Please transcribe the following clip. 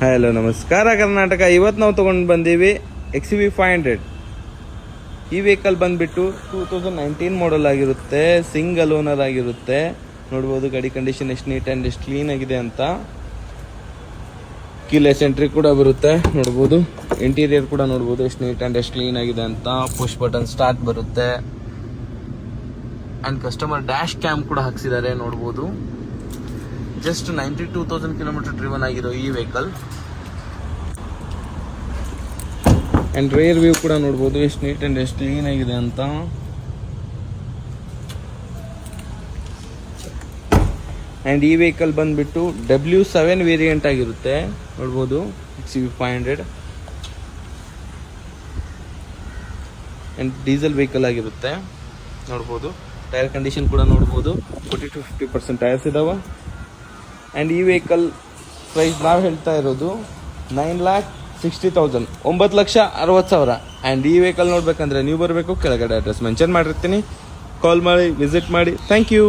Hello ನಮಸ್ಕಾರ ಕರ್ನಾಟಕ. ಇವತ್ತು ನಾವು ತೊಗೊಂಡು ಬಂದೀವಿ XUV500. ಈ ವೆಹಿಕಲ್ ಬಂದುಬಿಟ್ಟು 2019 ಮಾಡಲ್ ಆಗಿರುತ್ತೆ, ಸಿಂಗಲ್ ಓನರ್ ಆಗಿರುತ್ತೆ. ನೋಡ್ಬೋದು ಗಾಡಿ ಕಂಡೀಷನ್ ಎಷ್ಟು ನೀಟ್ ಆ್ಯಂಡ್ ಎಷ್ಟು ಕ್ಲೀನ್ ಆಗಿದೆ ಅಂತ. ಕೀಲೆಸ್ ಎಂಟ್ರಿ ಕೂಡ ಬರುತ್ತೆ, ನೋಡ್ಬೋದು. ಇಂಟೀರಿಯರ್ ಕೂಡ ನೋಡ್ಬೋದು ಎಷ್ಟು ನೀಟ್ ಆ್ಯಂಡ್ ಎಷ್ಟು ಕ್ಲೀನ್ ಆಗಿದೆ ಅಂತ. ಪುಷ್ ಬಟನ್ ಸ್ಟಾರ್ಟ್ ಬರುತ್ತೆ ಆ್ಯಂಡ್ ಕಸ್ಟಮರ್ ಡ್ಯಾಶ್ ಕ್ಯಾಮ್ ಕೂಡ ಹಾಕ್ಸಿದ್ದಾರೆ, ನೋಡ್ಬೋದು. ಜಸ್ಟ್ 92,000 ಕಿಲೋಮೀಟರ್ ಡ್ರಿವನ್ ಆಗಿರೋ ಈ ವೆಹಿಕಲ್. ಆ್ಯಂಡ್ ರೇರ್ ವ್ಯೂ ಕೂಡ ನೋಡ್ಬೋದು ಎಷ್ಟು ನೀಟ್ ಆ್ಯಂಡ್ ಎಷ್ಟು ಕ್ಲೀನ್ ಆಗಿದೆ ಅಂತ. ಆ್ಯಂಡ್ ಈ ವೆಹಿಕಲ್ ಬಂದುಬಿಟ್ಟು W7 ವೇರಿಯಂಟ್ ಆಗಿರುತ್ತೆ, ನೋಡ್ಬೋದು. XUV500 ಆ್ಯಂಡ್ ಡೀಸೆಲ್ ವೆಹಿಕಲ್ ಆಗಿರುತ್ತೆ, ನೋಡ್ಬೋದು. ಟೈರ್ ಕಂಡೀಷನ್ ಕೂಡ ನೋಡ್ಬೋದು, 40 to 50% ಟೈರ್ಸ್ ಇದಾವೆ. ಆ್ಯಂಡ್ ಈ ವೆಹಿಕಲ್ ಪ್ರೈಸ್ ನಾವು ಹೇಳ್ತಾ ಇರೋದು 9,60,000, 9,60,000. ಆ್ಯಂಡ್ ಈ ವೆಹಿಕಲ್ ನೋಡ್ಬೇಕಂದ್ರೆ ನೀವು ಬರಬೇಕು, ಕೆಳಗಡೆ ಅಡ್ರೆಸ್ ಮೆನ್ಷನ್ ಮಾಡಿರ್ತೀನಿ. ಕಾಲ್ ಮಾಡಿ, ವಿಸಿಟ್ ಮಾಡಿ. Thank you.